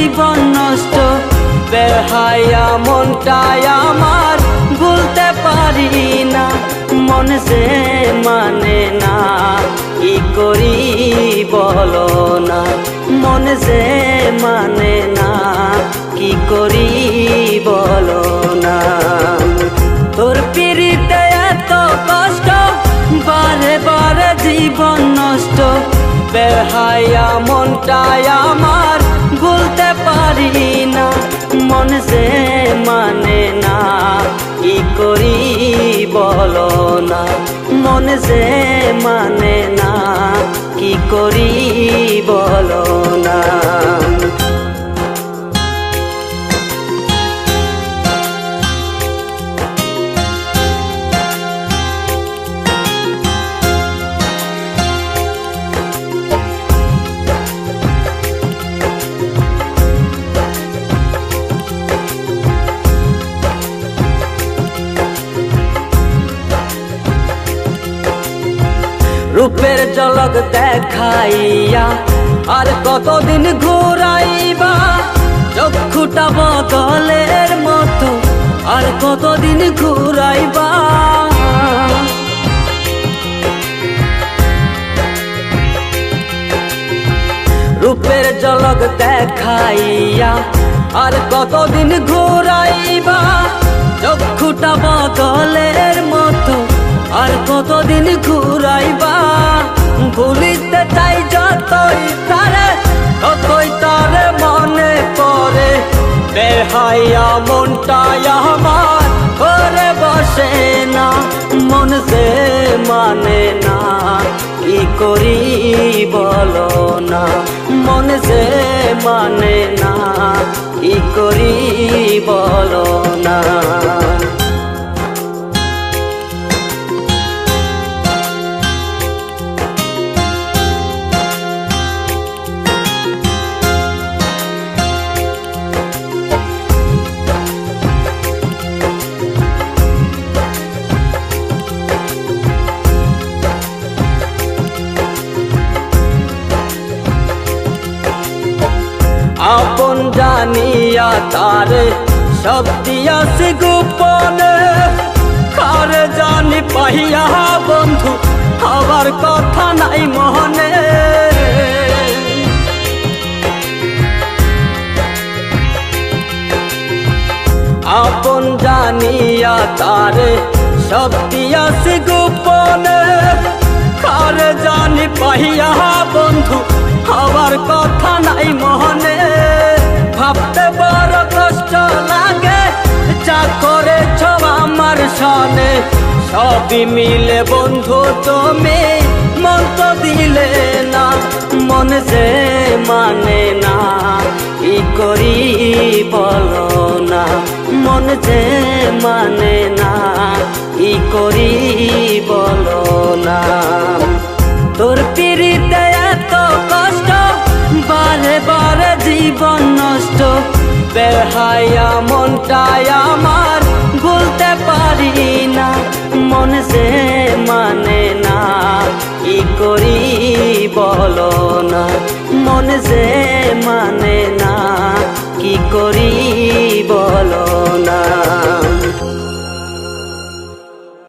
জীবন নষ্ট। বেহায়া মনটাই আমার ভুলতে পারি না, মন যে মানে না, কি করি বলো না। মন যে মানে না, কি করি বলো না। তোর পিড়িতে এত কষ্ট, বারে বারে জীবন নষ্ট। বেহায়া মনটাই আমার ভুলতে পারি না, মন যে মানে না, কি করি বলো না। মন যে মানে না, কি করি বলো না। রূপের ঝলক দেখাইয়া আর কতদিন ঘুরাইবা, চক্ষুটা বদলের মতো আর কতদিন ঘুরাইবা। রূপের ঝলক দেখাইয়া আর কতদিন ঘুরাইবা, চক্ষুটা বদলের মতো আর কতদিন ঘুরাইবা। ভুলিতে চাই যতই তারে, ততই তারে মনে পড়ে। বেহায়া মনটাই আমার ঘরে বসে না, মন যে মানে না, কি করি বলো না। মন যে মানে না, কি করি বলো না। আপন জানিয়া তারে সব দিয়াছি গোপনে, কারে জানি পাইয়া বন্ধু হবার কথা নাই মনে। আপন জানিয়া তারে সব দিয়াছি গোপনে, কারে জানি পাইয়া বন্ধু হবার কথা নাই মনে। ভাবতে বড় কষ্ট লাগে, যা করেছ আমার সনে। সবই মিলে বন্ধু তুমি মন তো দিলে না, মন যে মানে না, কি করি বলো না। মন যে মানে না, কি করি বলো না। তোর পিড়িতে এত কষ্ট, বারে বারে জীবন নষ্ট। বেহায়া মনটাই আমার ভুলতে পারি না, মন যে মানে না, কি করি বলো না। মন যে মানে না,